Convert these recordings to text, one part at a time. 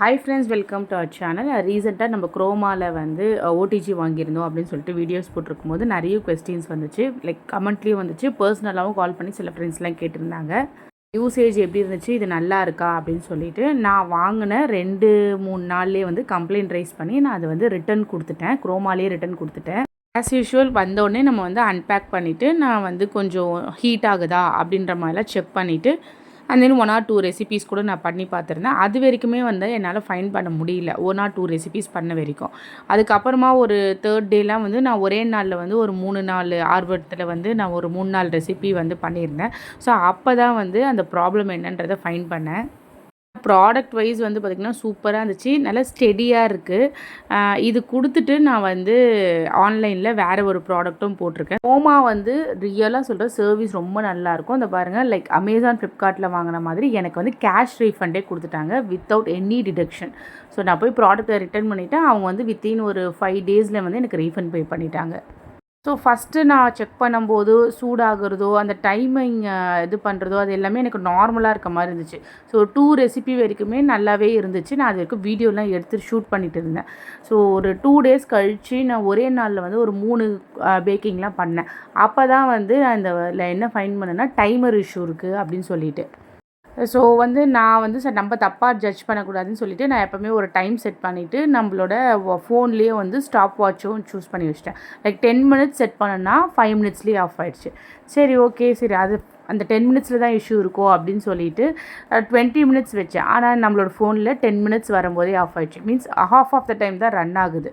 Hi friends, welcome to our channel. ரீசெண்டாக நம்ம குரோமாவில் வந்து ஓடிஜி வாங்கியிருந்தோம் அப்படின்னு சொல்லிட்டு வீடியோஸ் போட்டிருக்கும்போது நிறைய கொஸ்டின்ஸ் வந்துச்சு. லைக் கமெண்ட்லேயும் வந்துச்சு, பர்சனலாகவும் கால் பண்ணி சில ஃப்ரெண்ட்ஸ்லாம் கேட்டிருந்தாங்க. யூசேஜ் எப்படி இருந்துச்சு, இது நல்லா இருக்கா அப்படின்னு சொல்லிட்டு நான் வாங்கின 2-3 நாள்லேயே வந்து கம்ப்ளைண்ட் ரைஸ் பண்ணி நான் அதை வந்து ரிட்டன் கொடுத்துட்டேன். குரோமாலேயே ரிட்டன் கொடுத்துட்டேன். ஆஸ் யூஷுவல் வந்தோடனே நம்ம வந்து அன்பேக் பண்ணிவிட்டு நான் வந்து கொஞ்சம் ஹீட் ஆகுதா அப்படின்ற மாதிரிலாம் செக் பண்ணிவிட்டு அண்ட் தென் 1 or 2 ரெசிபீஸ் கூட நான் பண்ணி பார்த்துருந்தேன். அது வரைக்குமே வந்து என்னால் ஃபைன் பண்ண முடியல, 1 or 2 ரெசிபீஸ் பண்ண வரைக்கும். அதுக்கப்புறமா ஒரு 3rd டேலாம் வந்து நான் ஒரே நாளில் வந்து ஒரு 3-4 ஆர்வத்தில் வந்து நான் ஒரு 3-4 ரெசிபி வந்து பண்ணியிருந்தேன். ஸோ அப்போ தான் வந்து அந்த ப்ராப்ளம் என்னன்றதை ஃபைன் பண்ணேன். ப்ராடக்ட் வைஸ் வந்து பார்த்திங்கன்னா சூப்பராக இருந்துச்சு, நல்லா ஸ்டெடியாக இருக்குது. இது கொடுத்துட்டு நான் வந்து ஆன்லைனில் வேறு ஒரு ப்ராடக்ட்டும் போட்டிருக்கேன். ஓமா வந்து ரியலாக சொல்கிற சர்வீஸ் ரொம்ப நல்லாயிருக்கும். இந்த பாருங்கள், லைக் அமேசான் ஃப்ளிப்கார்ட்டில் வாங்கின மாதிரி எனக்கு வந்து கேஷ் ரீஃபண்டே கொடுத்துட்டாங்க வித்தவுட் எனி டிடக்ஷன். ஸோ நான் போய் ப்ராடக்ட்டை ரிட்டர்ன் பண்ணிவிட்டேன். அவங்க வந்து வித்தின் ஒரு 5 டேஸில் வந்து எனக்கு ரீஃபண்ட் பே பண்ணிட்டாங்க. ஸோ ஃபஸ்ட்டு நான் செக் பண்ணும்போது சூடாகிறதோ அந்த டைமிங் இது பண்ணுறதோ அது எல்லாமே எனக்கு நார்மலாக இருக்க மாதிரி இருந்துச்சு. ஸோ 2 ரெசிபி வரைக்குமே நல்லாவே இருந்துச்சு. நான் அது வரைக்கும் வீடியோலாம் எடுத்து ஷூட் பண்ணிட்டு இருந்தேன். ஸோ ஒரு 2 டேஸ் கழித்து நான் ஒரே நாளில் வந்து ஒரு 3 பேக்கிங்லாம் பண்ணேன். அப்போ தான் வந்து நான் இந்த என்ன ஃபைன் பண்ணேன்னா டைமர் இஷ்யூ இருக்குது அப்படின்னு சொல்லிட்டு. ஸோ வந்து நான் வந்து நம்ம தப்பாக ஜட்ஜ் பண்ணக்கூடாதுன்னு சொல்லிவிட்டு நான் எப்போவுமே ஒரு டைம் செட் பண்ணிவிட்டு நம்மளோட ஃபோன்லேயே வந்து ஸ்டாப் வாட்சும் சூஸ் பண்ணி வச்சிட்டேன். லைக் 10 மினிட்ஸ் செட் பண்ணேன்னா 5 மினிட்ஸ்லேயே ஆஃப் ஆகிடுச்சு. சரி, ஓகே, சரி, அது அந்த 10 மினிட்ஸில் தான் இஷ்யூ இருக்கும் அப்படின்னு சொல்லிட்டு 20 மினிட்ஸ் வச்சேன். ஆனால் நம்மளோட ஃபோனில் 10 மினிட்ஸ் வரும்போதே ஆஃப் ஆகிடுச்சு. Means half of the time தான் ரன் ஆகுது.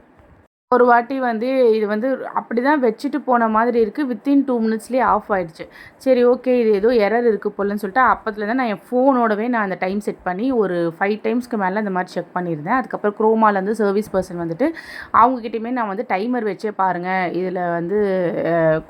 ஒரு வாட்டி வந்து இது வந்து அப்படி தான் வச்சுட்டு போன மாதிரி இருக்குது. வித்தின் 2 மினிட்ஸ்லேயே ஆஃப் ஆகிடுச்சு. சரி, ஓகே, இது ஏதோ எரர் இருக்குது போலன்னு சொல்லிட்டு அப்போத்துல தான் நான் என் ஃபோனோடவே நான் அந்த டைம் செட் பண்ணி ஒரு 5 டைம்ஸ்க்கு மேலே இந்த மாதிரி செக் பண்ணியிருந்தேன். அதுக்கப்புறம் குரோமாலேருந்து சர்வீஸ் பர்சன் வந்துட்டு அவங்கக்கிட்டையுமே நான் வந்து டைமர் வச்சே பாருங்கள், இதில் வந்து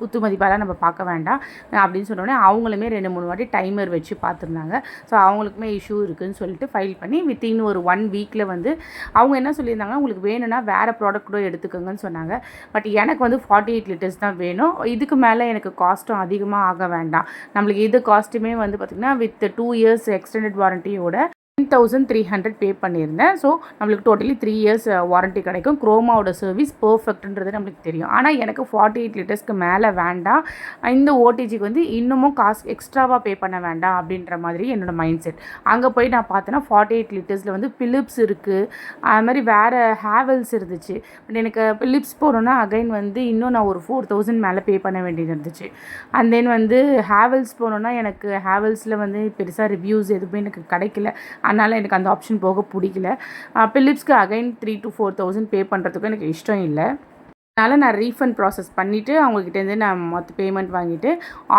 குத்து மதிப்பாலாம் நம்ம பார்க்க வேண்டாம் அப்படின்னு சொன்னோடனே அவங்களுமே 2-3 வாட்டி டைமர் வச்சு பார்த்துருந்தாங்க. ஸோ அவங்களுக்குமே இஷ்யூ இருக்குதுன்னு சொல்லிட்டு ஃபைல் பண்ணி வித்தின் ஒரு 1 வீக்கில் வந்து அவங்க என்ன சொல்லியிருந்தாங்கன்னா, உங்களுக்கு வேணும்னா வேறு ப்ராடக்ட் கூட எடுத்துக்கோங்கன்னு சொன்னாங்க. பட் எனக்கு வந்து 48 லிட்டர்ஸ் தான் வேணும். இதுக்கு மேலே எனக்கு காஸ்ட்டும் அதிகமாக ஆக வேண்டாம். நம்மளுக்கு இது காஸ்ட்டுமே வந்து பார்த்திங்கன்னா வித் 2 இயர்ஸ் எக்ஸ்டெண்டட் வாரண்டியோட 10,300 பே பண்ணியிருந்தேன். ஸோ நம்மளுக்கு டோட்டலி 3 இயர்ஸ் வாரண்ட்டி கிடைக்கும். குரோமாவோட சர்வீஸ் பர்ஃபெக்ட்ன்றது நம்மளுக்கு தெரியும். ஆனால் எனக்கு 48 லிட்டர்ஸ்க்கு மேலே வேண்டாம். இந்த ஓடிஜிக்கு வந்து இன்னமும் காசு எக்ஸ்ட்ராவாக பே பண்ண வேண்டாம் அப்படின்ற மாதிரி என்னோடய மைண்ட் செட். அங்கே போய் நான் பார்த்தேன்னா 48 லிட்டர்ஸில் வந்து பிலிப்ஸ் இருக்குது, அது மாதிரி வேறு ஹேவல்ஸ் இருந்துச்சு. பட் எனக்கு பிலிப்ஸ் போனோன்னா அகைன் வந்து இன்னும் நான் ஒரு 4,000 மேலே பே பண்ண வேண்டியது இருந்துச்சு. அண்ட் தென் வந்து ஹேவல்ஸ் போனோன்னா எனக்கு ஹேவல்ஸில் வந்து பெருசாக ரிவ்யூஸ் எதுவுமே எனக்கு கிடைக்கல. அதனால் எனக்கு அந்த ஆப்ஷன் போக பிடிக்கல. பிலிப்ஸ்க்கு அகைன் 3,000 to 4,000 பே பண்ணுறதுக்கும் எனக்கு இஷ்டம் இல்லை. அதனால் நான் ரீஃபண்ட் ப்ராசஸ் பண்ணிவிட்டு அவங்கக்கிட்டேருந்து நான் மொத்த பேமெண்ட் வாங்கிட்டு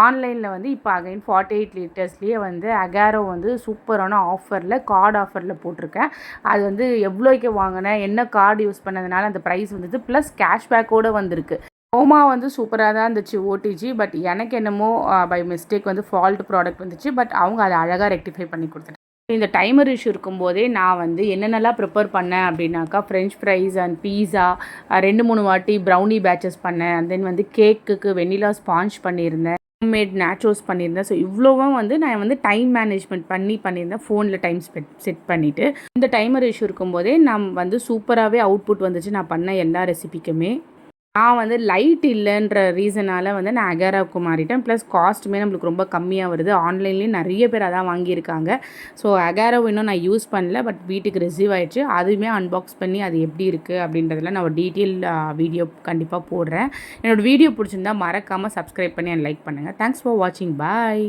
ஆன்லைனில் வந்து இப்போ அகைன் 48 லிட்டர்ஸ்லேயே வந்து அகாரோ வந்து சூப்பரான ஆஃபரில் கார்டு ஆஃபரில் போட்டிருக்கேன். அது வந்து எவ்வளோக்கு வாங்கினேன், என்ன கார்டு யூஸ் பண்ணதுனால அந்த ப்ரைஸ் வந்தது, ப்ளஸ் கேஷ்பேக்கோடு வந்திருக்கு. ஓமா வந்து சூப்பராக தான் இருந்துச்சு ஓடிஜி. பட் எனக்கு என்னமோ பை மிஸ்டேக் வந்து ஃபால்ட் ப்ராடக்ட் வந்துச்சு. பட் அவங்க அதை அழகாக ரெக்டிஃபை பண்ணி கொடுத்துட்டாங்க. இந்த டைமர் இஷ்யூ இருக்கும்போதே நான் வந்து என்னென்னலாம் ப்ரிப்பேர் பண்ணேன் அப்படின்னாக்கா, ஃப்ரெஞ்ச் ஃப்ரைஸ் அண்ட் பீஸா 2-3 வாட்டி ப்ரௌனி பேட்சஸ் பண்ணேன். அண்ட் தென் வந்து கேக்குக்கு வெண்ணிலா ஸ்பாஞ்ச் பண்ணியிருந்தேன், ஹோம்மேட் நேச்சோஸ் பண்ணியிருந்தேன். ஸோ இவ்வளோவும் வந்து நான் வந்து டைம் மேனேஜ்மெண்ட் பண்ணியிருந்தேன், ஃபோனில் டைம் செட் பண்ணிவிட்டு. இந்த டைமர் இஷ்யூ இருக்கும்போதே நான் வந்து சூப்பராகவே அவுட்புட் வந்துச்சு நான் பண்ண எல்லா ரெசிபிக்குமே. நான் வந்து லைட் இல்லைன்ற ரீசனால் வந்து நான் அகாராவுக்கு மாறிட்டேன். ப்ளஸ் காஸ்ட்டுமே நம்மளுக்கு ரொம்ப கம்மியாக வருது. ஆன்லைன்லேயும் நிறைய பேர் அதான் வாங்கியிருக்காங்க. ஸோ அகாரோ இன்னும் நான் யூஸ் பண்ணல, பட் வீட்டுக்கு ரிசீவ் ஆகிடுச்சு. அதுவுமே அன்பாக்ஸ் பண்ணி அது எப்படி இருக்குது அப்படின்றதுல நான் ஒரு டீட்டெயில் வீடியோ கண்டிப்பாக போடுறேன். என்னோடய வீடியோ பிடிச்சிருந்தா மறக்காமல் சப்ஸ்கிரைப் பண்ணி அண்ட் லைக் பண்ணுங்கள். தேங்க்ஸ் ஃபார் வாட்சிங். பாய்.